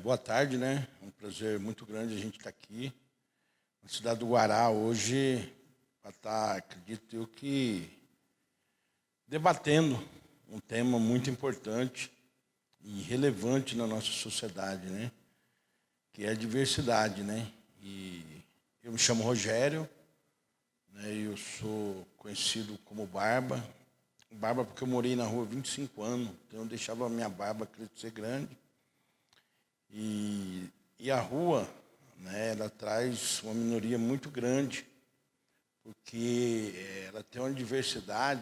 Boa tarde, né? É um prazer muito grande a gente estar aqui na cidade do Guará hoje para estar, acredito eu, que debatendo um tema muito importante e relevante na nossa sociedade, né? Que é a diversidade, né? E eu me chamo Rogério, né? Eu sou conhecido como Barba. Barba porque eu morei na rua há 25 anos, então eu deixava a minha barba crescer grande. E a rua, né, ela traz uma minoria muito grande, porque ela tem uma diversidade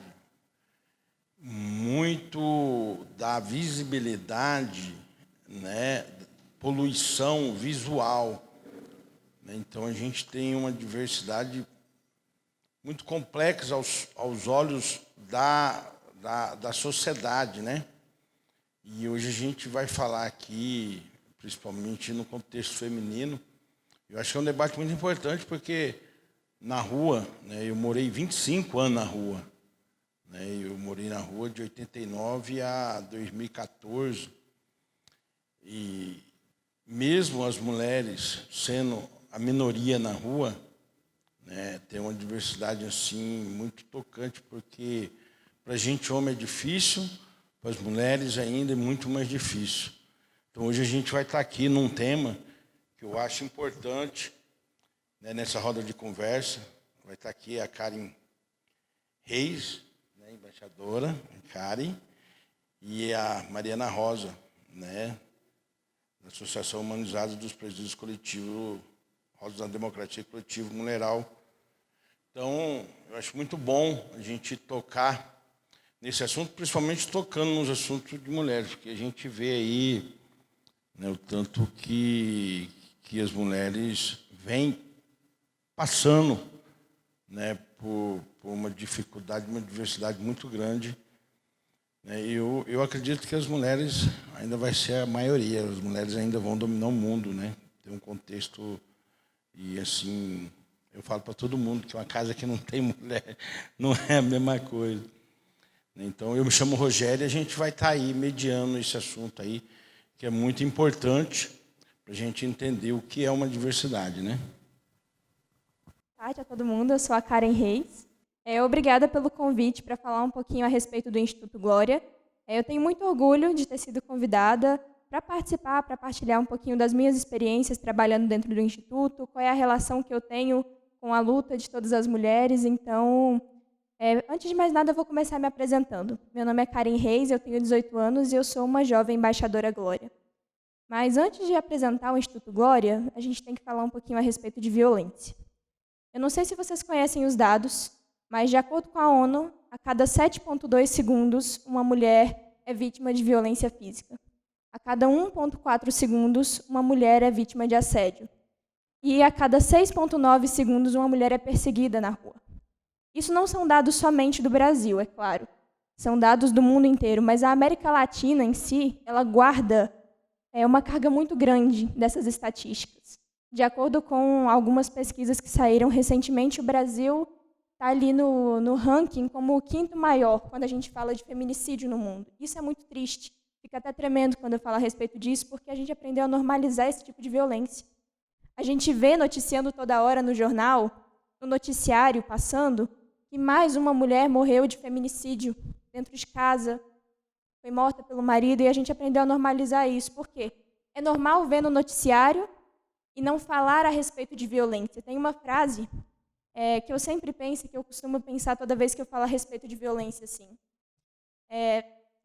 muito da visibilidade, né, poluição visual. Né? Então, a gente tem uma diversidade muito complexa aos olhos da sociedade, né? E hoje a gente vai falar aqui, principalmente no contexto feminino. Eu acho que é um debate muito importante, porque na rua, né, eu morei 25 anos na rua. Né, eu morei na rua de 89 a 2014. E mesmo as mulheres sendo a minoria na rua, né, tem uma diversidade assim muito tocante, porque para a gente homem é difícil, para as mulheres ainda é muito mais difícil. Então, hoje a gente vai estar aqui num tema que eu acho importante, né, nessa roda de conversa. Vai estar aqui a Karen Reis, né, embaixadora, a Karen, e a Mariana Rosa, né, da Associação Humanizada dos Presídios Coletivos, Rosa da Democracia Coletivo Mulheral. Então, eu acho muito bom a gente tocar nesse assunto, principalmente tocando nos assuntos de mulheres, porque a gente vê aí, né, o tanto que as mulheres vêm passando, né, por uma dificuldade, uma diversidade muito grande. Né, eu acredito que as mulheres ainda vai ser a maioria, as mulheres ainda vão dominar o mundo, né? Tem um contexto, e assim, eu falo para todo mundo que uma casa que não tem mulher não é a mesma coisa. Então, eu me chamo Rogério e a gente vai estar aí mediando esse assunto aí, que é muito importante para a gente entender o que é uma diversidade, né? Boa tarde a todo mundo, eu sou a Karen Reis. Obrigada pelo convite para falar um pouquinho a respeito do Instituto Glória. Eu tenho muito orgulho de ter sido convidada para participar, para partilhar um pouquinho das minhas experiências trabalhando dentro do Instituto, qual é a relação que eu tenho com a luta de todas as mulheres. Então, antes de mais nada, eu vou começar me apresentando. Meu nome é Karen Reis, eu tenho 18 anos e eu sou uma jovem embaixadora Glória. Mas antes de apresentar o Instituto Glória, a gente tem que falar um pouquinho a respeito de violência. Eu não sei se vocês conhecem os dados, mas de acordo com a ONU, a cada 7,2 segundos, uma mulher é vítima de violência física. A cada 1,4 segundos, uma mulher é vítima de assédio. E a cada 6,9 segundos, uma mulher é perseguida na rua. Isso não são dados somente do Brasil, é claro. São dados do mundo inteiro, mas a América Latina em si, ela guarda uma carga muito grande dessas estatísticas. De acordo com algumas pesquisas que saíram recentemente, o Brasil está ali no ranking como o 5º maior quando a gente fala de feminicídio no mundo. Isso é muito triste. Fica até tremendo quando eu falo a respeito disso, porque a gente aprendeu a normalizar esse tipo de violência. A gente vê noticiando toda hora no jornal, no noticiário passando, que mais uma mulher morreu de feminicídio dentro de casa, foi morta pelo marido, e a gente aprendeu a normalizar isso. Por quê? É normal ver no noticiário e não falar a respeito de violência. Tem uma frase que eu sempre penso, que eu costumo pensar toda vez que eu falo a respeito de violência, assim.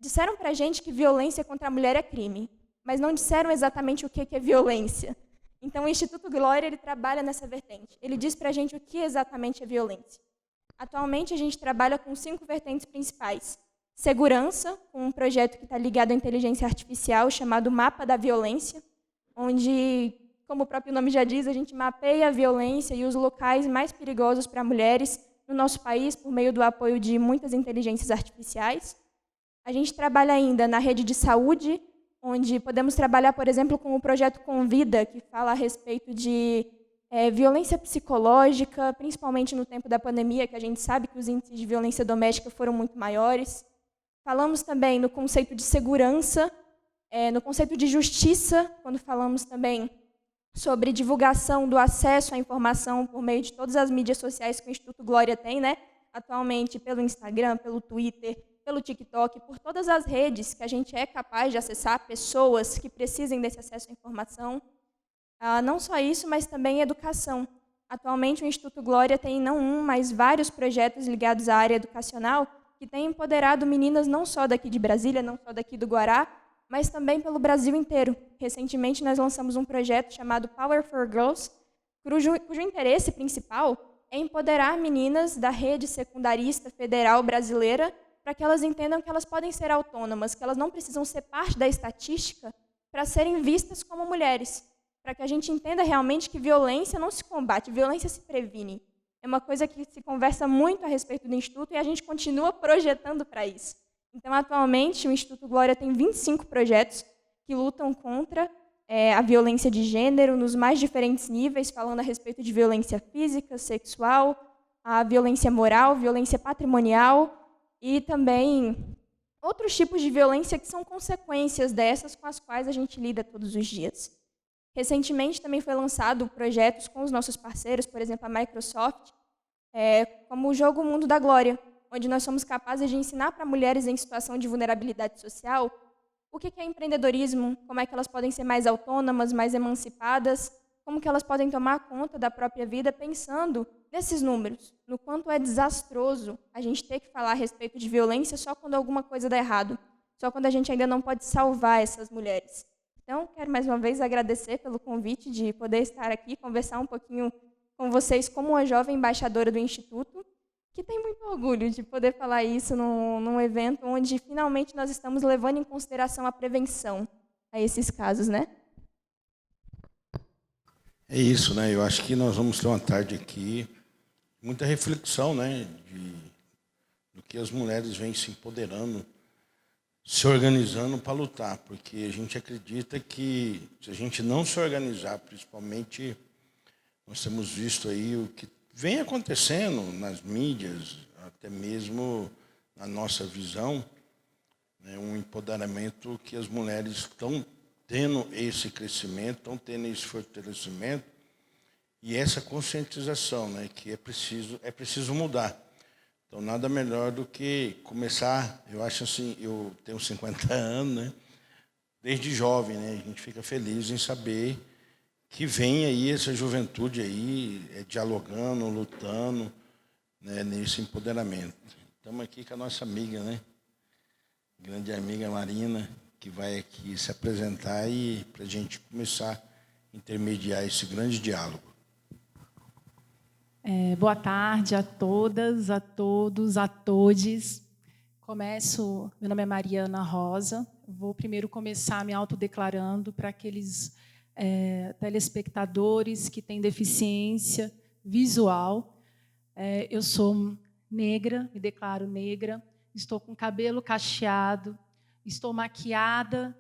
Disseram pra gente que violência contra a mulher é crime, mas não disseram exatamente o que é violência. Então, o Instituto Glória, ele trabalha nessa vertente. Ele diz pra gente o que exatamente é violência. Atualmente, a gente trabalha com 5 vertentes principais. Segurança, com um projeto que está ligado à inteligência artificial, chamado Mapa da Violência, onde, como o próprio nome já diz, a gente mapeia a violência e os locais mais perigosos para mulheres no nosso país, por meio do apoio de muitas inteligências artificiais. A gente trabalha ainda na rede de saúde, onde podemos trabalhar, por exemplo, com o projeto Convida, que fala a respeito de violência psicológica, principalmente no tempo da pandemia, que a gente sabe que os índices de violência doméstica foram muito maiores. Falamos também no conceito de segurança, no conceito de justiça, quando falamos também sobre divulgação do acesso à informação por meio de todas as mídias sociais que o Instituto Glória tem, né? Atualmente pelo Instagram, pelo Twitter, pelo TikTok, por todas as redes que a gente é capaz de acessar pessoas que precisem desse acesso à informação. Não só isso, mas também educação. Atualmente o Instituto Glória tem não um, mas vários projetos ligados à área educacional que têm empoderado meninas não só daqui de Brasília, não só daqui do Guará, mas também pelo Brasil inteiro. Recentemente, nós lançamos um projeto chamado Power for Girls, cujo interesse principal é empoderar meninas da rede secundarista federal brasileira para que elas entendam que elas podem ser autônomas, que elas não precisam ser parte da estatística para serem vistas como mulheres, para que a gente entenda realmente que violência não se combate, violência se previne. É uma coisa que se conversa muito a respeito do Instituto e a gente continua projetando para isso. Então, atualmente, o Instituto Glória tem 25 projetos que lutam contra a violência de gênero nos mais diferentes níveis, falando a respeito de violência física, sexual, a violência moral, violência patrimonial e também outros tipos de violência que são consequências dessas com as quais a gente lida todos os dias. Recentemente, também foi lançado projetos com os nossos parceiros, por exemplo, a Microsoft, como o jogo Mundo da Glória, onde nós somos capazes de ensinar para mulheres em situação de vulnerabilidade social o que é empreendedorismo, como é que elas podem ser mais autônomas, mais emancipadas, como que elas podem tomar conta da própria vida pensando nesses números, no quanto é desastroso a gente ter que falar a respeito de violência só quando alguma coisa dá errado, só quando a gente ainda não pode salvar essas mulheres. Então, quero mais uma vez agradecer pelo convite de poder estar aqui, conversar um pouquinho com vocês como uma jovem embaixadora do Instituto, que tem muito orgulho de poder falar isso num evento onde finalmente nós estamos levando em consideração a prevenção a esses casos, né? É isso, né? Eu acho que nós vamos ter uma tarde aqui, muita reflexão, né? Do que as mulheres vêm se empoderando, se organizando para lutar, porque a gente acredita que se a gente não se organizar, principalmente, nós temos visto aí o que vem acontecendo nas mídias, até mesmo na nossa visão, né, um empoderamento que as mulheres estão tendo esse crescimento, estão tendo esse fortalecimento e essa conscientização, né, que é preciso mudar. Então, nada melhor do que começar, eu acho assim, eu tenho 50 anos, né, desde jovem, né, a gente fica feliz em saber que vem aí essa juventude aí, dialogando, lutando, né, nesse empoderamento. Estamos aqui com a nossa amiga, né, grande amiga Marina, que vai aqui se apresentar e para a gente começar a intermediar esse grande diálogo. Boa tarde a todas, a todos, a todes. Meu nome é Mariana Rosa. Vou primeiro começar me autodeclarando para aqueles telespectadores que têm deficiência visual. Eu sou negra, me declaro negra, estou com cabelo cacheado, estou maquiada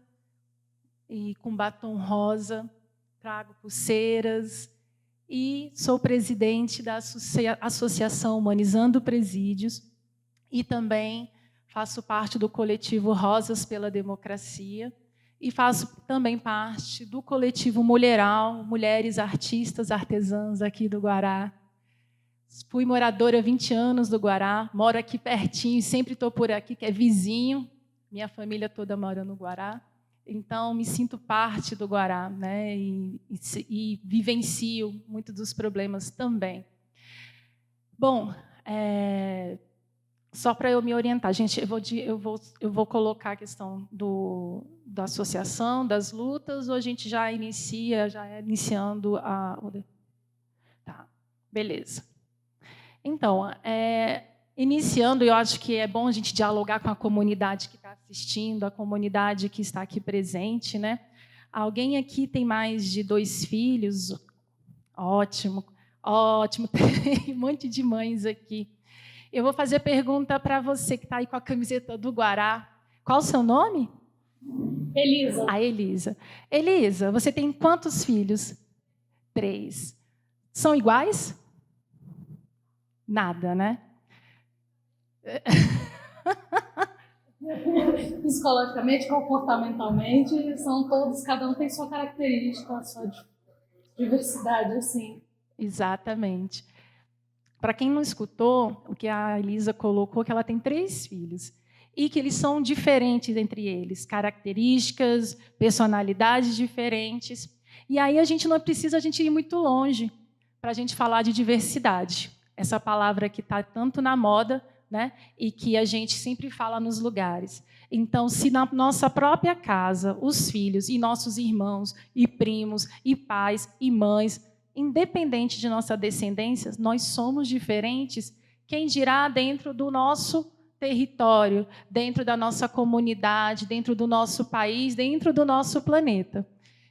e com batom rosa, trago pulseiras e sou presidente da Associação Humanizando Presídios e também faço parte do coletivo Rosas pela Democracia e faço também parte do coletivo Mulheral, Mulheres Artistas Artesãs aqui do Guará. Fui moradora há 20 anos do Guará, moro aqui pertinho, sempre estou por aqui, que é vizinho, minha família toda mora no Guará. Então, me sinto parte do Guará, né? E vivencio muitos dos problemas também. Bom, só para eu me orientar, gente, eu vou colocar a questão da associação, das lutas, ou a gente já é iniciando a... Tá, beleza. Então, iniciando, eu acho que é bom a gente dialogar com a comunidade que está assistindo, a comunidade que está aqui presente, né? Alguém aqui tem mais de 2 filhos? Ótimo, ótimo, tem um monte de mães aqui. Eu vou fazer pergunta para você que está aí com a camiseta do Guará. Qual o seu nome? Elisa. A Elisa. Elisa, você tem quantos filhos? 3. São iguais? Nada, né? Psicologicamente, comportamentalmente, são todos, cada um tem sua característica, sua diversidade, assim. Exatamente. Para quem não escutou, o que a Elisa colocou, que ela tem 3 filhos, e que eles são diferentes entre eles, características, personalidades diferentes. E aí a gente não precisa ir muito longe para a gente falar de diversidade. Essa palavra que está tanto na moda, né, e que a gente sempre fala nos lugares. Então, se na nossa própria casa, os filhos e nossos irmãos e primos e pais e mães, independente de nossa descendência, nós somos diferentes, quem dirá dentro do nosso território, dentro da nossa comunidade, dentro do nosso país, dentro do nosso planeta.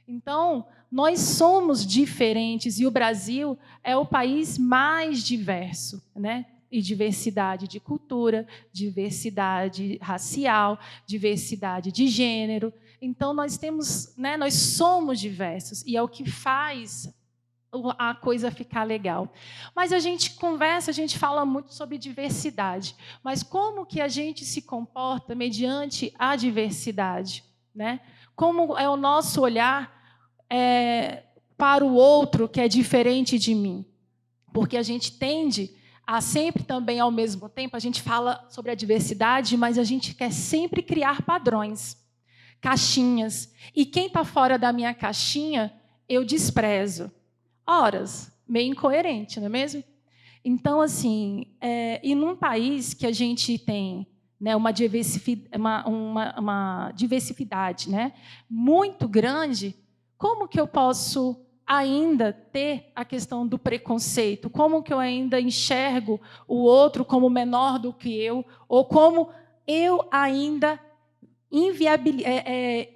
Então, nós somos diferentes e o Brasil é o país mais diverso, né? E diversidade de cultura, diversidade racial, diversidade de gênero. Então, nós temos, né, nós somos diversos e é o que faz a coisa ficar legal. Mas a gente conversa, a gente fala muito sobre diversidade. Mas como que a gente se comporta mediante a diversidade, né? Como é o nosso olhar para o outro que é diferente de mim? Porque a gente tende a sempre também, ao mesmo tempo, a gente fala sobre a diversidade, mas a gente quer sempre criar padrões, caixinhas. E quem está fora da minha caixinha, eu desprezo. Horas, meio incoerente, não é mesmo? Então, assim, e num país que a gente tem, né, uma diversidade, né, muito grande, como que eu posso ainda ter a questão do preconceito? Como que eu ainda enxergo o outro como menor do que eu? Ou como eu ainda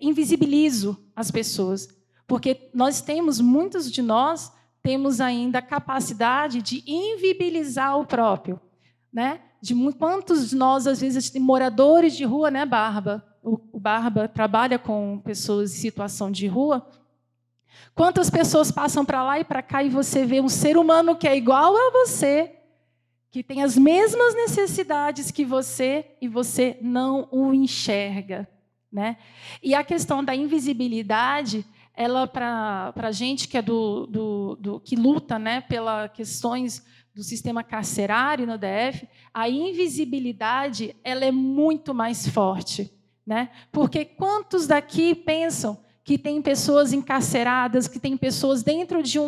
invisibilizo as pessoas? Porque muitos de nós, temos ainda a capacidade de invibilizar o próprio, né? Quantos de nós, às vezes, moradores de rua, né, Barba? O Barba trabalha com pessoas em situação de rua. Quantas pessoas passam para lá e para cá e você vê um ser humano que é igual a você, que tem as mesmas necessidades que você e você não o enxerga, né? E a questão da invisibilidade, ela, para a gente que é que luta, né, pelas questões do sistema carcerário no DF, a invisibilidade ela é muito mais forte, né? Porque quantos daqui pensam que tem pessoas encarceradas, que tem pessoas dentro de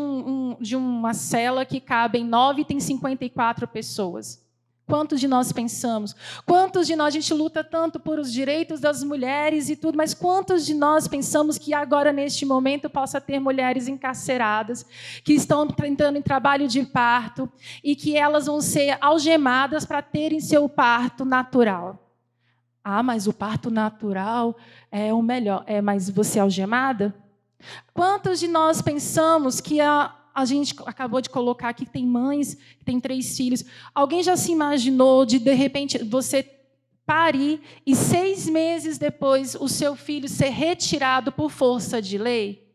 uma cela que cabem 9 e tem 54 pessoas? Quantos de nós pensamos? Quantos de nós, a gente luta tanto por os direitos das mulheres e tudo, mas quantos de nós pensamos que agora, neste momento, possa ter mulheres encarceradas, que estão entrando em trabalho de parto e que elas vão ser algemadas para terem seu parto natural? Ah, mas o parto natural é o melhor. Mas você é algemada? Quantos de nós pensamos que a gente acabou de colocar aqui que tem mães que têm 3 filhos. Alguém já se imaginou de repente, você parir e 6 meses depois o seu filho ser retirado por força de lei?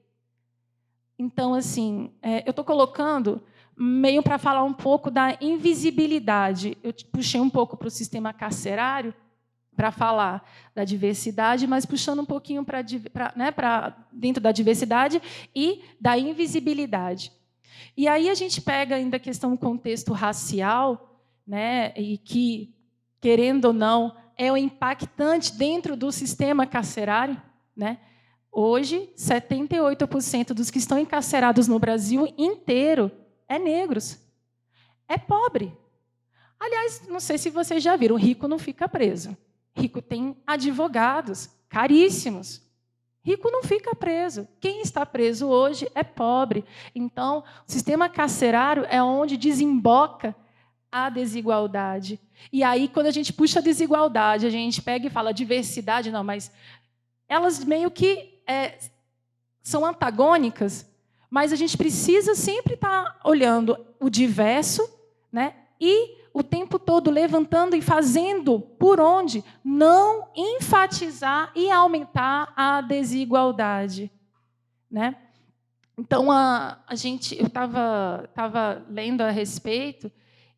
Então, assim, eu estou colocando meio para falar um pouco da invisibilidade. Eu puxei um pouco para o sistema carcerário para falar da diversidade, mas puxando um pouquinho para dentro da diversidade e da invisibilidade. E aí a gente pega ainda a questão do contexto racial, né, e que, querendo ou não, é o impactante dentro do sistema carcerário, né? Hoje, 78% dos que estão encarcerados no Brasil inteiro é negros, é pobre. Aliás, não sei se vocês já viram, rico não fica preso. Rico tem advogados caríssimos. Rico não fica preso. Quem está preso hoje é pobre. Então, o sistema carcerário é onde desemboca a desigualdade. E aí, quando a gente puxa a desigualdade, a gente pega e fala diversidade, não, mas elas meio que são antagônicas, mas a gente precisa sempre estar olhando o diverso, né, e o tempo todo levantando e fazendo por onde não enfatizar e aumentar a desigualdade, né? Então eu estava lendo a respeito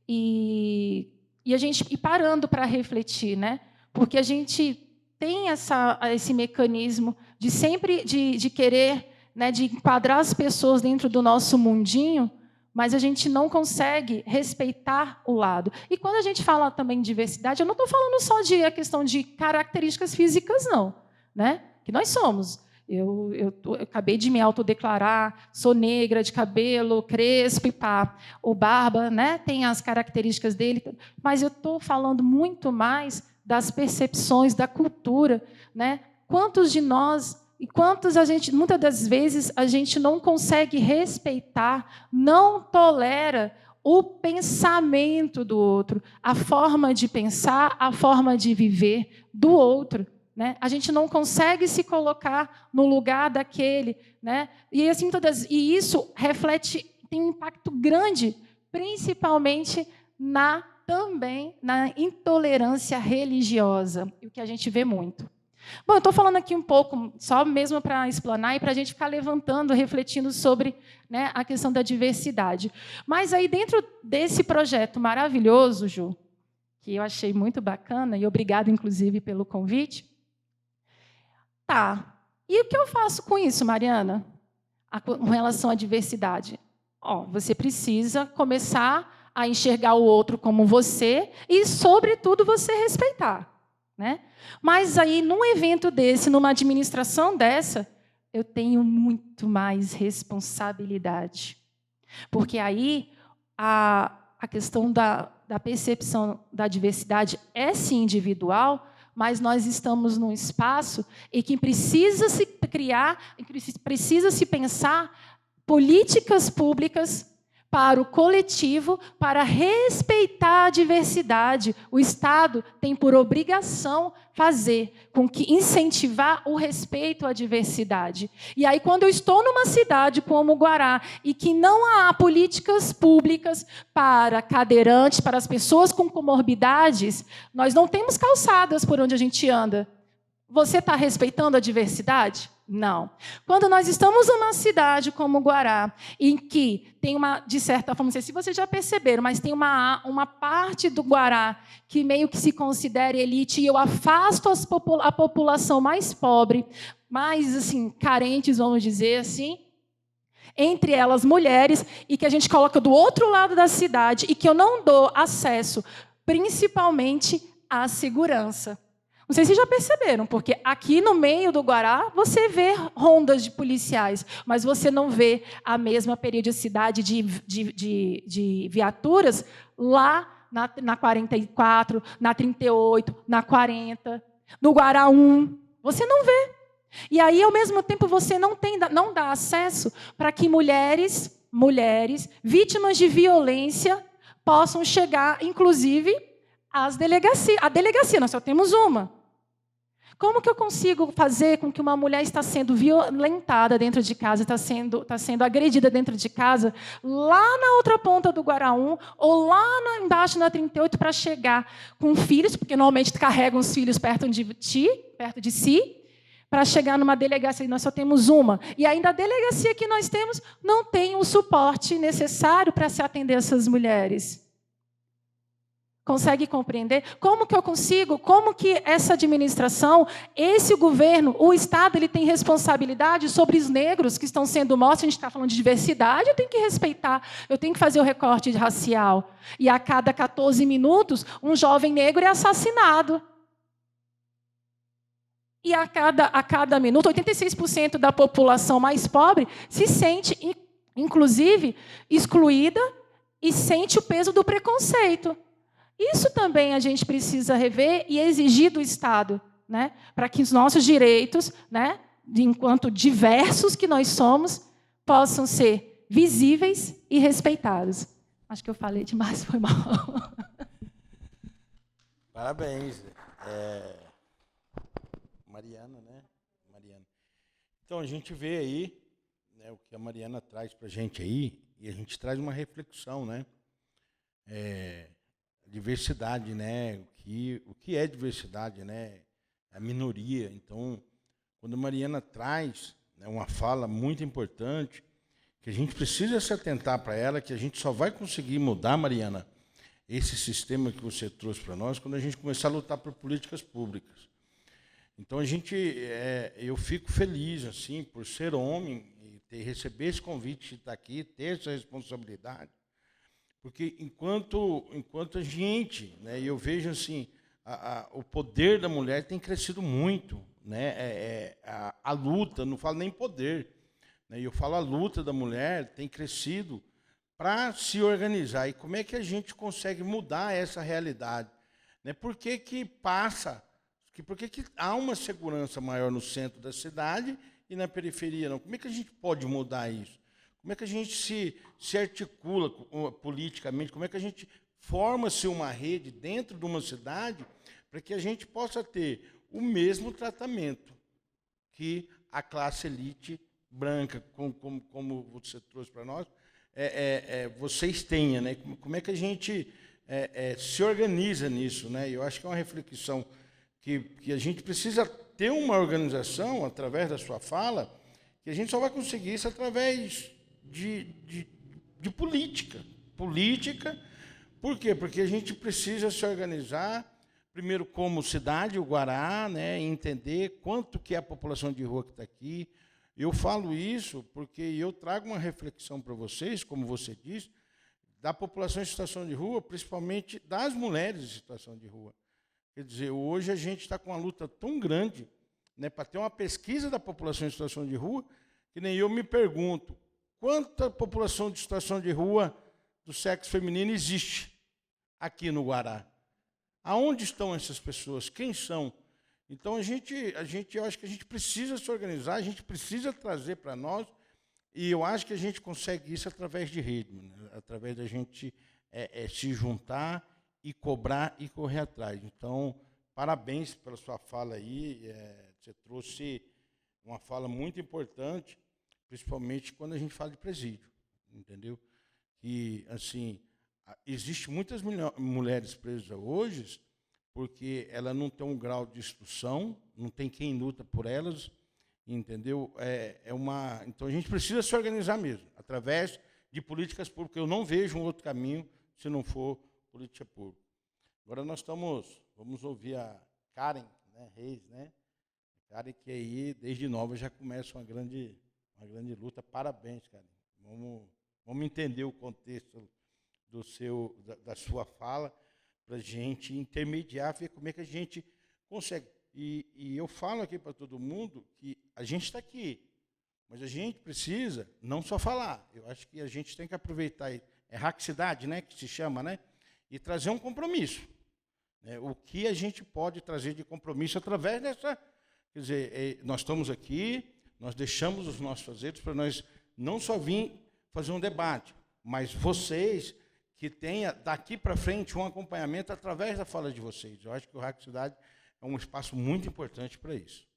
e a gente parando para refletir, né? Porque a gente tem esse mecanismo de sempre de querer, né, de enquadrar as pessoas dentro do nosso mundinho, mas a gente não consegue respeitar o lado. E quando a gente fala também de diversidade, eu não estou falando só de a questão de características físicas, não, né? Que nós somos. Eu acabei de me autodeclarar, sou negra, de cabelo crespo e pá. O Barba, né, tem as características dele, mas eu estou falando muito mais das percepções, da cultura, né? Quantos de nós e quantos muitas das vezes a gente não consegue respeitar, não tolera o pensamento do outro, a forma de pensar, a forma de viver do outro. Né? A gente não consegue se colocar no lugar daquele. Né? E, assim, e isso tem um impacto grande, principalmente também na intolerância religiosa, o que a gente vê muito. Bom, eu estou falando aqui um pouco, só mesmo para explanar e para a gente ficar levantando, refletindo sobre, né, a questão da diversidade. Mas aí, dentro desse projeto maravilhoso, Ju, que eu achei muito bacana, e obrigado, inclusive, pelo convite. Tá, e o que eu faço com isso, Mariana, com relação à diversidade? Você precisa começar a enxergar o outro como você e, sobretudo, você respeitar. Né? Mas aí, num evento desse, numa administração dessa, eu tenho muito mais responsabilidade. Porque aí a questão da percepção da diversidade é, sim, individual, mas nós estamos num espaço em que precisa se criar, precisa se pensar políticas públicas para o coletivo, para respeitar a diversidade. O Estado tem por obrigação incentivar o respeito à diversidade. E aí, quando eu estou numa cidade como Guará, e que não há políticas públicas para cadeirantes, para as pessoas com comorbidades, nós não temos calçadas por onde a gente anda. Você está respeitando a diversidade? Não. Quando nós estamos numa cidade como Guará, em que tem de certa forma, não sei se vocês já perceberam, mas tem uma parte do Guará que meio que se considera elite, e eu afasto a população mais pobre, mais assim, carentes, vamos dizer assim, entre elas mulheres, e que a gente coloca do outro lado da cidade, e que eu não dou acesso, principalmente à segurança. Não sei se já perceberam, porque aqui no meio do Guará você vê rondas de policiais, mas você não vê a mesma periodicidade de viaturas lá na 44, na 38, na 40, no Guará 1. Você não vê. E aí, ao mesmo tempo, você não dá acesso para que mulheres vítimas de violência possam chegar, inclusive, às delegacias. A delegacia, nós só temos uma. Como que eu consigo fazer com que uma mulher está sendo violentada dentro de casa, está sendo agredida dentro de casa, lá na outra ponta do Guará 1, ou lá embaixo na 38, para chegar com filhos, porque normalmente carregam os filhos perto de si, para chegar numa delegacia, e nós só temos uma. E ainda a delegacia que nós temos não tem o suporte necessário para se atender essas mulheres. Consegue compreender? Como que eu consigo? Como que essa administração, esse governo, o Estado, ele tem responsabilidade sobre os negros que estão sendo mortos? A gente está falando de diversidade, eu tenho que respeitar, eu tenho que fazer o recorte racial. E a cada 14 minutos, um jovem negro é assassinado. E a cada minuto, 86% da população mais pobre se sente, inclusive, excluída e sente o peso do preconceito. Isso também a gente precisa rever e exigir do Estado, né, para que os nossos direitos, né, enquanto diversos que nós somos, possam ser visíveis e respeitados. Acho que eu falei demais, foi mal. Parabéns. Mariana, né? Mariana. Então, a gente vê aí, né, o que a Mariana traz para a gente aí, e a gente traz uma reflexão, né? Diversidade, né? O que é diversidade, né? A minoria. Então, quando a Mariana traz, né, uma fala muito importante, que a gente precisa se atentar para ela, que a gente só vai conseguir mudar, Mariana, esse sistema que você trouxe para nós, quando a gente começar a lutar por políticas públicas. Então eu fico feliz assim por ser homem e receber esse convite de estar aqui, ter essa responsabilidade, porque enquanto a gente, né, eu vejo assim, o poder da mulher tem crescido muito, né, a luta, não falo nem poder, né, eu falo a luta da mulher tem crescido para se organizar. E como é que a gente consegue mudar essa realidade? Né? Por que há uma segurança maior no centro da cidade e na periferia não? Como é que a gente pode mudar isso? Como é que a gente se articula politicamente? Como é que a gente forma-se uma rede dentro de uma cidade para que a gente possa ter o mesmo tratamento que a classe elite branca, como você trouxe para nós, vocês tenham, né? Como é que a gente se organiza nisso, né? Eu acho que é uma reflexão que a gente precisa ter uma organização, através da sua fala, que a gente só vai conseguir isso através de política. Política, por quê? Porque a gente precisa se organizar, primeiro como cidade, o Guará, né, entender quanto que é a população de rua que está aqui. Eu falo isso porque eu trago uma reflexão para vocês, como você disse, da população em situação de rua, principalmente das mulheres em situação de rua. Quer dizer, hoje a gente está com uma luta tão grande, né, para ter uma pesquisa da população em situação de rua, que nem eu me pergunto, quanta população de situação de rua do sexo feminino existe aqui no Guará? Aonde estão essas pessoas? Quem são? Então, eu acho que a gente precisa se organizar, a gente precisa trazer para nós, e eu acho que a gente consegue isso através de rede, né? Através da gente se juntar e cobrar e correr atrás. Então, parabéns pela sua fala aí, você trouxe uma fala muito importante, principalmente quando a gente fala de presídio, entendeu? Que, assim, existem muitas mulheres presas hoje porque ela não tem um grau de instrução, não tem quem luta por elas, entendeu? Então, a gente precisa se organizar mesmo, através de políticas públicas. Eu não vejo um outro caminho se não for política pública. Agora vamos ouvir a Karen, né, Reis, né? Karen, que aí, desde nova, já começa uma grande luta. Parabéns, Karen. Vamos entender o contexto da sua fala, para a gente intermediar, ver como é que a gente consegue. E eu falo aqui para todo mundo que a gente está aqui, mas a gente precisa não só falar. Eu acho que a gente tem que aproveitar, hackcidade, né, que se chama, né, e trazer um compromisso. Né, o que a gente pode trazer de compromisso através dessa... Quer dizer, nós estamos aqui, nós deixamos os nossos fazeres para nós não só vir fazer um debate, mas vocês que tenha daqui para frente um acompanhamento através da fala de vocês. Eu acho que o Hack Cidade é um espaço muito importante para isso.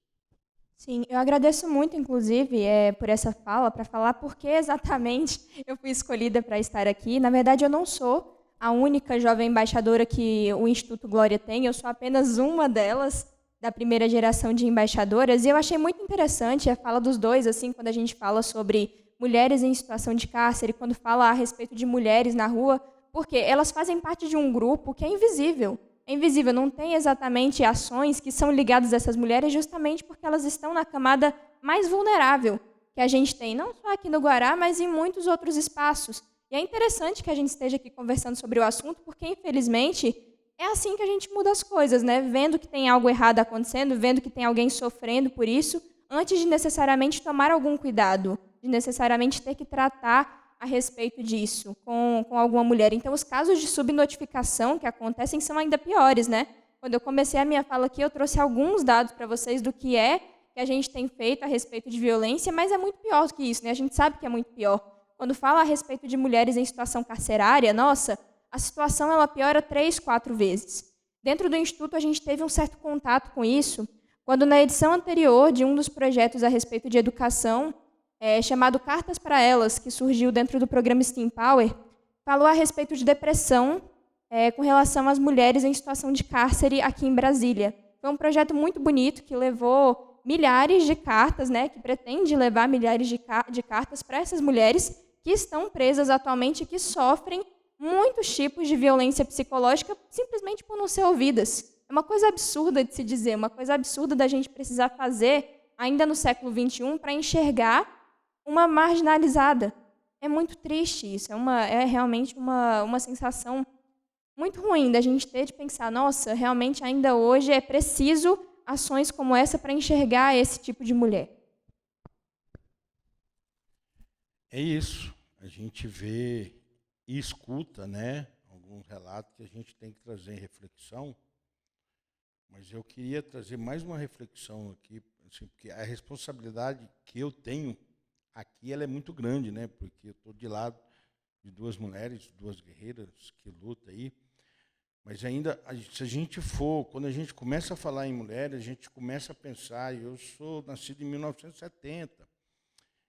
Sim, eu agradeço muito, inclusive, por essa fala, para falar por que exatamente eu fui escolhida para estar aqui. Na verdade, eu não sou a única jovem embaixadora que o Instituto Glória tem, eu sou apenas uma delas, da primeira geração de embaixadoras, e eu achei muito interessante a fala dos dois, assim, quando a gente fala sobre mulheres em situação de cárcere, quando fala a respeito de mulheres na rua, porque elas fazem parte de um grupo que é invisível. É invisível, não tem exatamente ações que são ligadas a essas mulheres justamente porque elas estão na camada mais vulnerável que a gente tem, não só aqui no Guará, mas em muitos outros espaços. E é interessante que a gente esteja aqui conversando sobre o assunto, porque, infelizmente, é assim que a gente muda as coisas, né? Vendo que tem algo errado acontecendo, vendo que tem alguém sofrendo por isso, antes de necessariamente tomar algum cuidado, de necessariamente ter que tratar a respeito disso com alguma mulher. Então, os casos de subnotificação que acontecem são ainda piores, né? Quando eu comecei a minha fala aqui, eu trouxe alguns dados para vocês do que a gente tem feito a respeito de violência, mas é muito pior do que isso, né? A gente sabe que é muito pior. Quando fala a respeito de mulheres em situação carcerária, nossa, a situação ela piora 3, 4 vezes. Dentro do Instituto, a gente teve um certo contato com isso, quando na edição anterior de um dos projetos a respeito de educação, chamado Cartas para Elas, que surgiu dentro do programa Steam Power, falou a respeito de depressão com relação às mulheres em situação de cárcere aqui em Brasília. Foi um projeto muito bonito que levou milhares de cartas, né, que pretende levar milhares de cartas para essas mulheres que estão presas atualmente e que sofrem muitos tipos de violência psicológica simplesmente por não ser ouvidas. É uma coisa absurda de se dizer, uma coisa absurda da gente precisar fazer, ainda no século XXI, para enxergar uma marginalizada. É muito triste isso, é realmente uma sensação muito ruim da gente ter de pensar, nossa, realmente ainda hoje é preciso ações como essa para enxergar esse tipo de mulher. É isso. A gente vê e escuta, né, alguns relatos que a gente tem que trazer em reflexão, mas eu queria trazer mais uma reflexão aqui, assim, porque a responsabilidade que eu tenho aqui ela é muito grande, né, porque eu estou de lado de duas mulheres, duas guerreiras que lutam aí, mas ainda, se a gente for, quando a gente começa a falar em mulheres, a gente começa a pensar, eu sou nascido em 1970,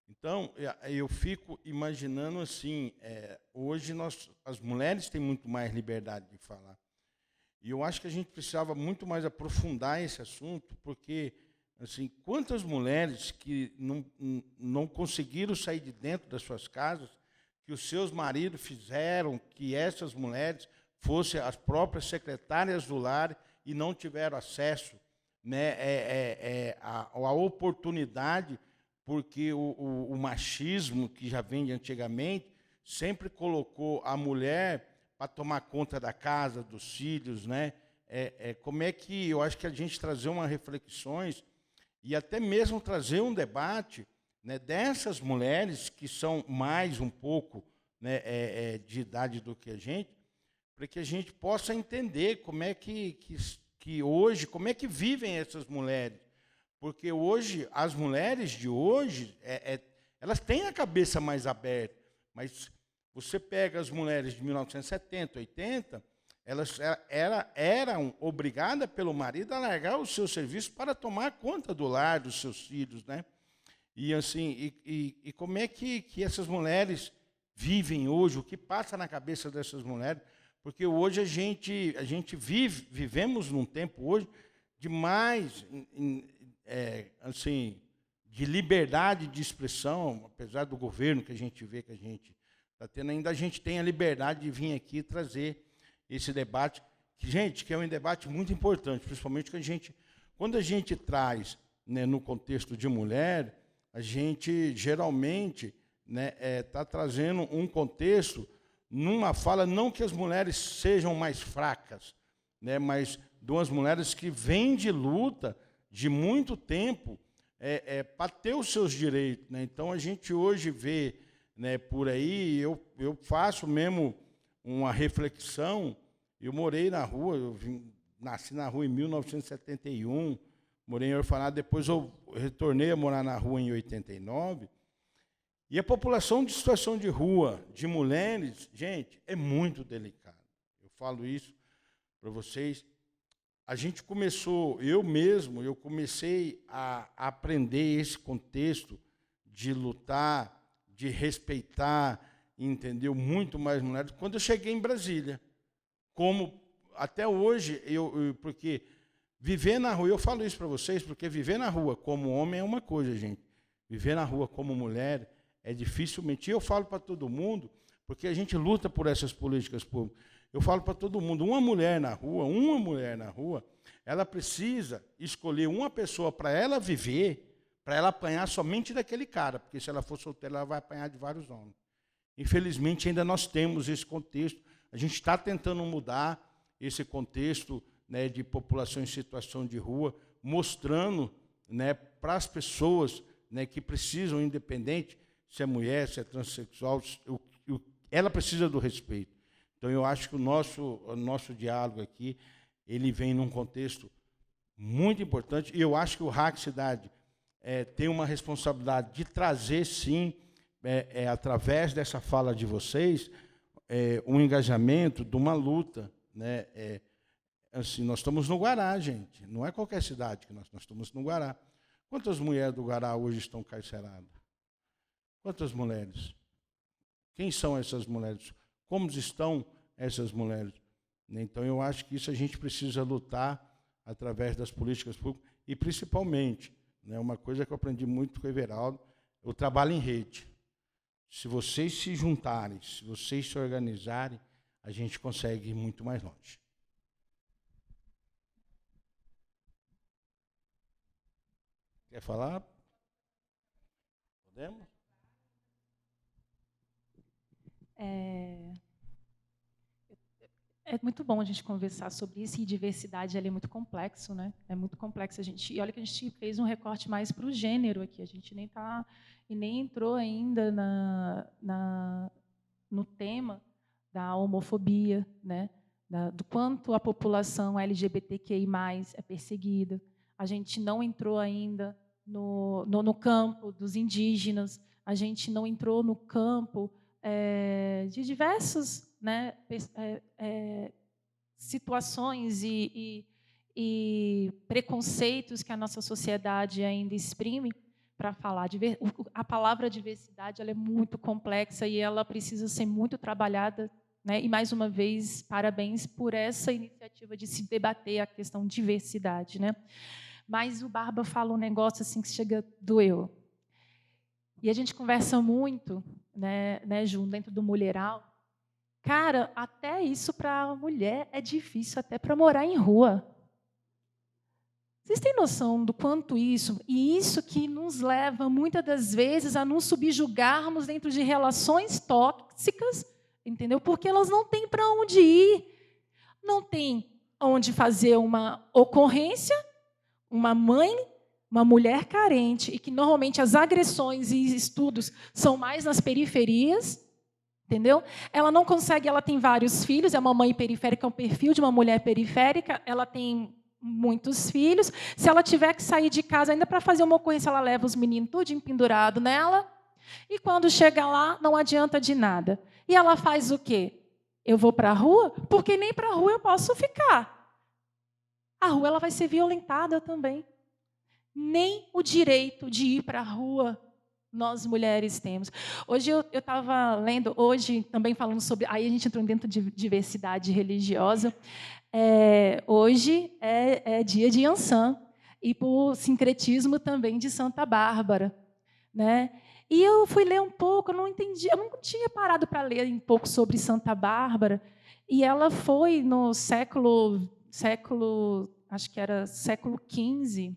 então eu fico imaginando assim, hoje as mulheres têm muito mais liberdade de falar, e eu acho que a gente precisava muito mais aprofundar esse assunto, porque, assim, quantas mulheres que não conseguiram sair de dentro das suas casas, que os seus maridos fizeram que essas mulheres fossem as próprias secretárias do lar e não tiveram acesso, né, a oportunidade, porque o machismo, que já vem de antigamente, sempre colocou a mulher para tomar conta da casa, dos filhos, né? Como é que eu acho que a gente trazer umas reflexões e até mesmo trazer um debate, né, dessas mulheres que são mais um pouco, né, de idade do que a gente, para que a gente possa entender como é que hoje, como é que vivem essas mulheres. Porque hoje, as mulheres de hoje, elas têm a cabeça mais aberta, mas você pega as mulheres de 1970, 80, elas eram obrigadas pelo marido a largar o seu serviço para tomar conta do lar, dos seus filhos, né? E assim, e como é que essas mulheres vivem hoje, o que passa na cabeça dessas mulheres? Porque hoje a gente vivemos num tempo hoje de mais, assim, de liberdade de expressão, apesar do governo que a gente vê que a gente está tendo, ainda a gente tem a liberdade de vir aqui e trazer esse debate, que é um debate muito importante, principalmente quando a gente traz, né, no contexto de mulher, a gente geralmente, né, está trazendo um contexto numa fala, não que as mulheres sejam mais fracas, né, mas duas mulheres que vêm de luta de muito tempo para ter os seus direitos, né? Então, a gente hoje vê, né, por aí, eu faço mesmo uma reflexão, eu morei na rua, nasci na rua em 1971, morei em orfanato, depois eu retornei a morar na rua em 89, e a população de situação de rua, de mulheres, gente, é muito delicada. Eu falo isso para vocês. A gente começou, eu comecei a aprender esse contexto de lutar, de respeitar, entendeu? Muito mais mulheres, quando eu cheguei em Brasília. Como até hoje, porque viver na rua, eu falo isso para vocês, porque viver na rua como homem é uma coisa, gente. Viver na rua como mulher é dificilmente. E eu falo para todo mundo, porque a gente luta por essas políticas públicas. Eu falo para todo mundo, uma mulher na rua, ela precisa escolher uma pessoa para ela viver, para ela apanhar somente daquele cara, porque se ela for solteira, ela vai apanhar de vários homens. Infelizmente, ainda nós temos esse contexto. A gente está tentando mudar esse contexto, né, de população em situação de rua, mostrando, né, para as pessoas, né, que precisam, independente se é mulher, se é transexual, ela precisa do respeito. Então, eu acho que o nosso diálogo aqui, ele vem num contexto muito importante, e eu acho que o RAC Cidade tem uma responsabilidade de trazer, sim, através dessa fala de vocês, um engajamento de uma luta, né? Assim, nós estamos no Guará, gente, não é qualquer cidade que nós estamos no Guará. Quantas mulheres do Guará hoje estão carceradas? Quantas mulheres? Quem são essas mulheres? Como estão essas mulheres? Então, eu acho que isso a gente precisa lutar através das políticas públicas e, principalmente, né, uma coisa que eu aprendi muito com o Everaldo, o trabalho em rede. Se vocês se juntarem, se vocês se organizarem, a gente consegue ir muito mais longe. Quer falar? Podemos? É muito bom a gente conversar sobre isso, e diversidade ela é muito complexo, né? É muito complexo e olha que a gente fez um recorte mais para o gênero aqui, a gente nem entrou ainda no tema da homofobia, né? Do quanto a população LGBTQI+ é perseguida. A gente não entrou ainda no campo dos indígenas, a gente não entrou no campo de diversos, né, situações e preconceitos que a nossa sociedade ainda exprime para falar. A palavra diversidade ela é muito complexa e ela precisa ser muito trabalhada, né? E, mais uma vez, parabéns por essa iniciativa de se debater a questão de diversidade, né? Mas o Barba fala um negócio assim que chega doeu. E a gente conversa muito, né, Ju, dentro do mulheral. Cara, até isso para a mulher é difícil, até para morar em rua. Vocês têm noção do quanto isso, e isso que nos leva, muitas das vezes, a nos subjugarmos dentro de relações tóxicas, entendeu? Porque elas não têm para onde ir, não têm onde fazer uma ocorrência, uma mãe, uma mulher carente, e que normalmente as agressões e estudos são mais nas periferias, entendeu? Ela não consegue, ela tem vários filhos, é uma mãe periférica, é um perfil de uma mulher periférica, ela tem muitos filhos. Se ela tiver que sair de casa ainda para fazer uma ocorrência, ela leva os meninos tudo pendurado nela, e quando chega lá, não adianta de nada. E ela faz o quê? Eu vou para a rua? Porque nem para a rua eu posso ficar. A rua ela vai ser violentada também. Nem o direito de ir para a rua nós, mulheres, temos. Hoje eu estava lendo, hoje também falando sobre... Aí a gente entrou dentro de diversidade religiosa. Hoje é dia de Iansã, e por sincretismo também de Santa Bárbara, né? E eu fui ler um pouco, eu não entendi, eu não tinha parado para ler um pouco sobre Santa Bárbara, e ela foi no século, acho que era século XV,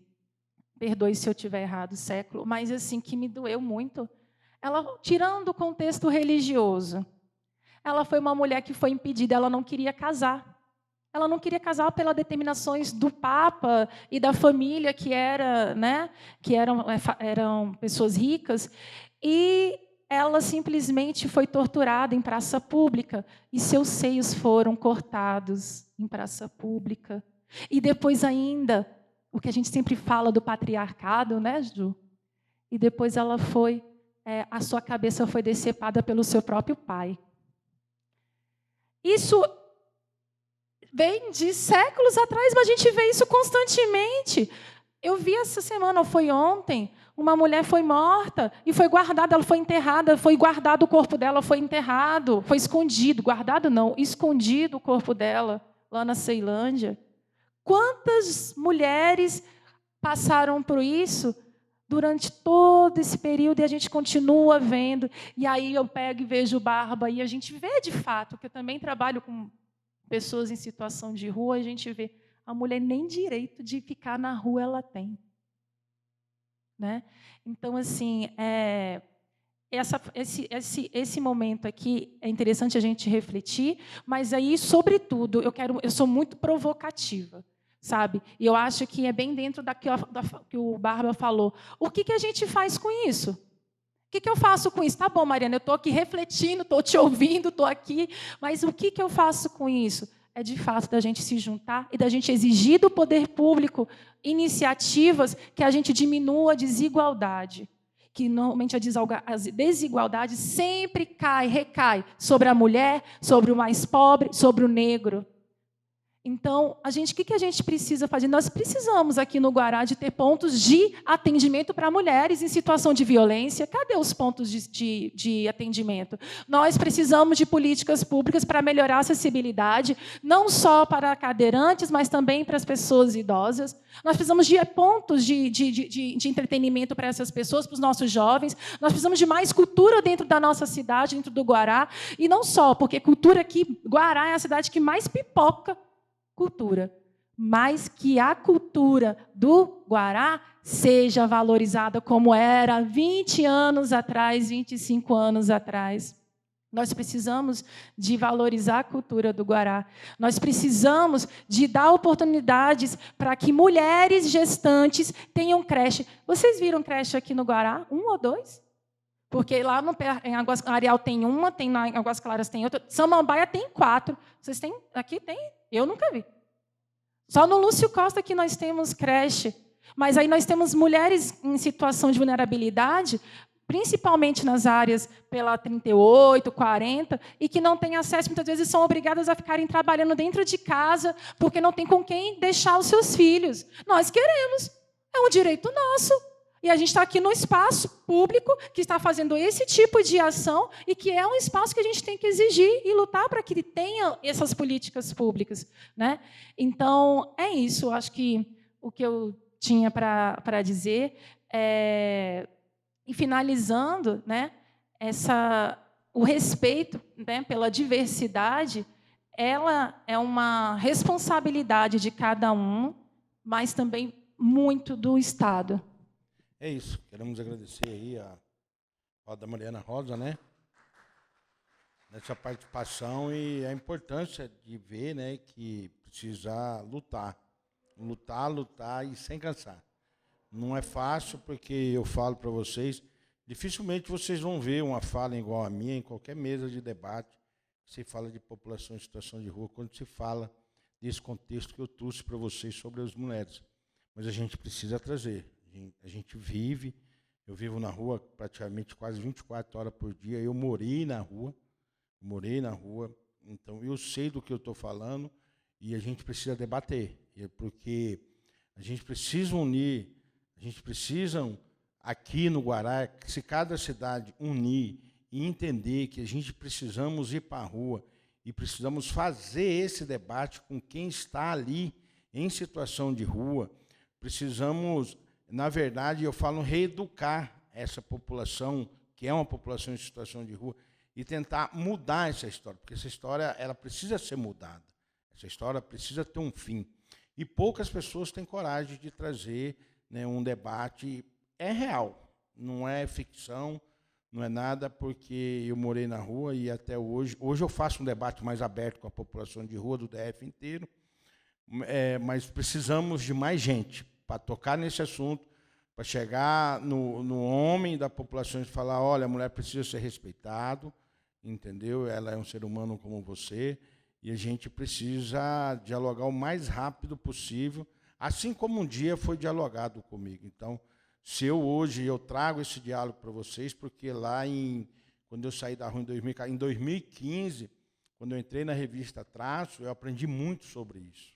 perdoe se eu estiver errado, século, mas assim, que me doeu muito. Ela, tirando o contexto religioso, ela foi uma mulher que foi impedida, ela não queria casar. Ela não queria casar pelas determinações do Papa e da família, que era, né, que eram pessoas ricas, e ela simplesmente foi torturada em praça pública, e seus seios foram cortados em praça pública. E depois ainda, o que a gente sempre fala do patriarcado, né, Ju? E depois ela foi, a sua cabeça foi decepada pelo seu próprio pai. Isso vem de séculos atrás, mas a gente vê isso constantemente. Eu vi essa semana, ou foi ontem, uma mulher foi morta e foi guardada, ela foi enterrada, foi guardado o corpo dela, foi enterrado, foi escondido, guardado não, escondido o corpo dela, lá na Ceilândia. Quantas mulheres passaram por isso durante todo esse período e a gente continua vendo? E aí eu pego e vejo Barba e a gente vê de fato, que eu também trabalho com pessoas em situação de rua, a gente vê a mulher nem direito de ficar na rua ela tem, né? Então assim, esse momento aqui é interessante a gente refletir, mas aí, sobretudo, eu sou muito provocativa, sabe? E eu acho que é bem dentro que o Barba falou. O que a gente faz com isso? O que eu faço com isso? Tá bom, Mariana, eu estou aqui refletindo, estou te ouvindo, estou aqui, mas o que eu faço com isso? É, de fato, da gente se juntar e da gente exigir do poder público iniciativas que a gente diminua a desigualdade, que normalmente a desigualdade sempre recai sobre a mulher, sobre o mais pobre, sobre o negro. Então, o que a gente precisa fazer? Nós precisamos, aqui no Guará, de ter pontos de atendimento para mulheres em situação de violência. Cadê os pontos de atendimento? Nós precisamos de políticas públicas para melhorar a acessibilidade, não só para cadeirantes, mas também para as pessoas idosas. Nós precisamos de pontos de entretenimento para essas pessoas, para os nossos jovens. Nós precisamos de mais cultura dentro da nossa cidade, dentro do Guará. E não só, porque cultura aqui, Guará é a cidade que mais pipoca cultura. mas que a cultura do Guará seja valorizada como era 20 anos atrás, 25 anos atrás. Nós precisamos de valorizar a cultura do Guará. Nós precisamos de dar oportunidades para que mulheres gestantes tenham creche. Vocês viram creche aqui no Guará? 1 ou 2? Porque lá em Águas Areal tem uma, em Águas Claras tem outra. Samambaia tem 4. Vocês têm? Aqui tem? Eu nunca vi. Só no Lúcio Costa que nós temos creche. Mas aí nós temos mulheres em situação de vulnerabilidade, principalmente nas áreas pela 38, 40, e que não têm acesso, muitas vezes são obrigadas a ficarem trabalhando dentro de casa, porque não tem com quem deixar os seus filhos. Nós queremos, é um direito nosso. E a gente está aqui no espaço público que está fazendo esse tipo de ação e que é um espaço que a gente tem que exigir e lutar para que tenha essas políticas públicas, né? Então, é isso. Acho que o que eu tinha para dizer é... E finalizando, né, o respeito, né, pela diversidade, ela é uma responsabilidade de cada um, mas também muito do Estado. É isso. Queremos agradecer aí a fala da Mariana Rosa, né, nessa participação e a importância de ver, né, que precisa lutar e sem cansar. Não é fácil, porque eu falo para vocês, dificilmente vocês vão ver uma fala igual a minha em qualquer mesa de debate, se fala de população em situação de rua, quando se fala desse contexto que eu trouxe para vocês sobre as mulheres. Mas a gente precisa trazer. A gente vive, eu vivo na rua praticamente quase 24 horas por dia, eu morei na rua, então eu sei do que eu estou falando e a gente precisa debater, porque a gente precisa unir. A gente precisa, aqui no Guará, se cada cidade unir e entender que a gente precisamos ir para a rua e precisamos fazer esse debate com quem está ali em situação de rua, precisamos, na verdade, eu falo, reeducar essa população, que é uma população em situação de rua, e tentar mudar essa história, porque essa história ela precisa ser mudada, essa história precisa ter um fim. E poucas pessoas têm coragem de trazer, né, um debate real, não é ficção, não é nada, porque eu morei na rua e até hoje eu faço um debate mais aberto com a população de rua do DF inteiro, mas precisamos de mais gente para tocar nesse assunto, para chegar no homem da população e falar, olha, a mulher precisa ser respeitada, entendeu? Ela é um ser humano como você, e a gente precisa dialogar o mais rápido possível, assim como um dia foi dialogado comigo. Então, se eu trago esse diálogo para vocês, porque lá, quando eu saí da rua em 2015, quando eu entrei na revista Traço, eu aprendi muito sobre isso.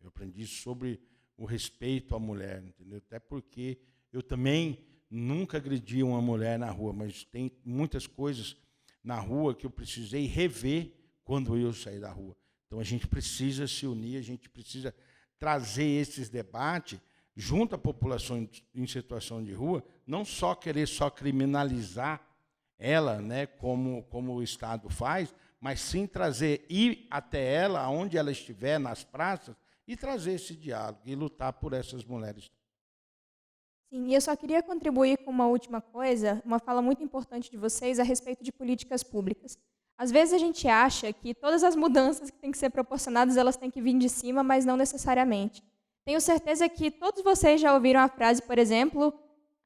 Eu aprendi sobre o respeito à mulher, entendeu? Até porque eu também nunca agredi uma mulher na rua, mas tem muitas coisas na rua que eu precisei rever quando eu saí da rua. Então, a gente precisa se unir, a gente precisa trazer esses debates junto à população em situação de rua, não só querer criminalizar ela, né, como o Estado faz, mas sim ir até ela, onde ela estiver, nas praças, e trazer esse diálogo e lutar por essas mulheres. Sim, e eu só queria contribuir com uma última coisa, uma fala muito importante de vocês a respeito de políticas públicas. Às vezes a gente acha que todas as mudanças que têm que ser proporcionadas, elas têm que vir de cima, mas não necessariamente. Tenho certeza que todos vocês já ouviram a frase, por exemplo,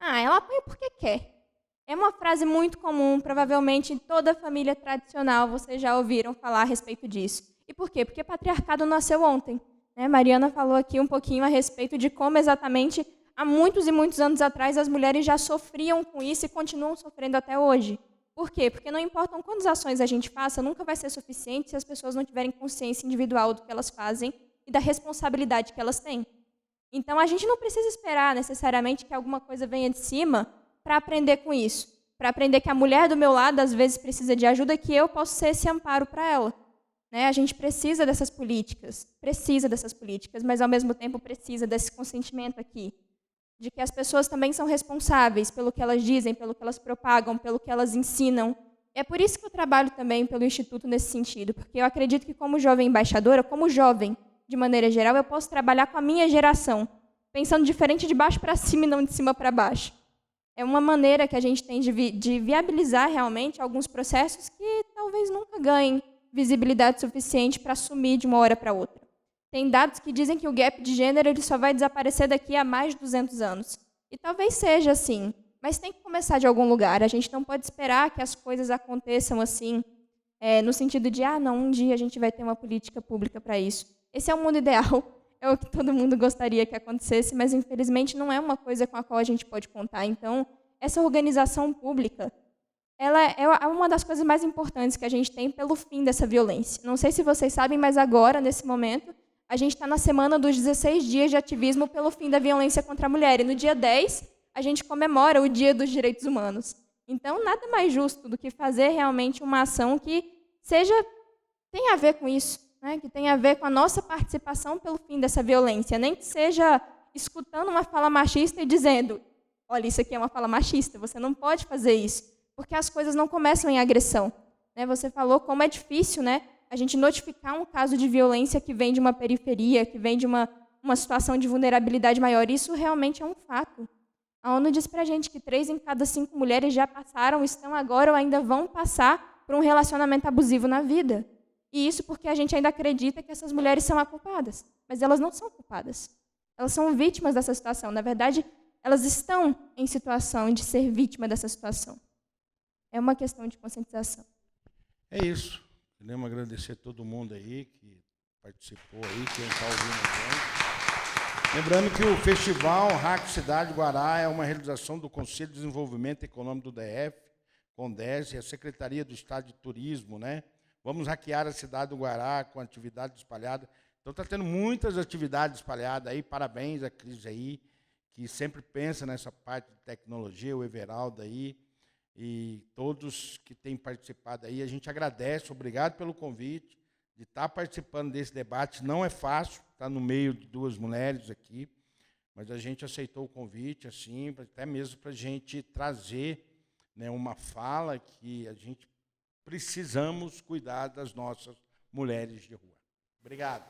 ela apanha porque quer. É uma frase muito comum, provavelmente em toda família tradicional vocês já ouviram falar a respeito disso. E por quê? Porque o patriarcado nasceu ontem. Mariana falou aqui um pouquinho a respeito de como exatamente há muitos e muitos anos atrás as mulheres já sofriam com isso e continuam sofrendo até hoje. Por quê? Porque não importam quantas ações a gente faça, nunca vai ser suficiente se as pessoas não tiverem consciência individual do que elas fazem e da responsabilidade que elas têm. Então, a gente não precisa esperar necessariamente que alguma coisa venha de cima para aprender com isso, para aprender que a mulher do meu lado, às vezes, precisa de ajuda, que eu posso ser esse amparo para ela. A gente precisa dessas políticas, mas, ao mesmo tempo, precisa desse consentimento aqui, de que as pessoas também são responsáveis pelo que elas dizem, pelo que elas propagam, pelo que elas ensinam. É por isso que eu trabalho também pelo Instituto nesse sentido, porque eu acredito que como jovem embaixadora, como jovem, de maneira geral, eu posso trabalhar com a minha geração, pensando diferente de baixo para cima e não de cima para baixo. É uma maneira que a gente tem de viabilizar realmente alguns processos que talvez nunca ganhem visibilidade suficiente para assumir de uma hora para outra. Tem dados que dizem que o gap de gênero ele só vai desaparecer daqui a mais de 200 anos. E talvez seja assim, mas tem que começar de algum lugar. A gente não pode esperar que as coisas aconteçam assim, no sentido de, não, um dia a gente vai ter uma política pública para isso. Esse é o mundo ideal, é o que todo mundo gostaria que acontecesse, mas infelizmente não é uma coisa com a qual a gente pode contar. Então, essa organização pública, ela é uma das coisas mais importantes que a gente tem pelo fim dessa violência. Não sei se vocês sabem, mas agora, nesse momento, a gente está na semana dos 16 dias de ativismo pelo fim da violência contra a mulher. E no dia 10, a gente comemora o Dia dos Direitos Humanos. Então, nada mais justo do que fazer realmente uma ação que tenha a ver com isso, né? Que tenha a ver com a nossa participação pelo fim dessa violência. Nem que seja escutando uma fala machista e dizendo, olha, isso aqui é uma fala machista, você não pode fazer isso, porque as coisas não começam em agressão. Né? Você falou como é difícil, né, a gente notificar um caso de violência que vem de uma periferia, que vem de uma situação de vulnerabilidade maior. Isso realmente é um fato. A ONU diz para a gente que 3 em cada 5 mulheres já passaram, estão agora ou ainda vão passar por um relacionamento abusivo na vida. E isso porque a gente ainda acredita que essas mulheres são a culpadas. Mas elas não são culpadas. Elas são vítimas dessa situação. Na verdade, elas estão em situação de ser vítima dessa situação. É uma questão de conscientização. É isso. Queremos agradecer a todo mundo aí que participou aí, quem está ouvindo a gente. Lembrando que o Festival RAC Cidade Guará é uma realização do Conselho de Desenvolvimento Econômico do DF, CONDES, e a Secretaria do Estado de Turismo, né? Vamos hackear a cidade do Guará com atividades espalhadas. Então, está tendo muitas atividades espalhadas aí. Parabéns à Cris aí, que sempre pensa nessa parte de tecnologia, o Everaldo aí, e todos que têm participado aí. A gente agradece, obrigado pelo convite, de estar participando desse debate. Não é fácil estar no meio de 2 mulheres aqui, mas a gente aceitou o convite, assim, até mesmo para a gente trazer, né, uma fala que a gente precisamos cuidar das nossas mulheres de rua. Obrigado.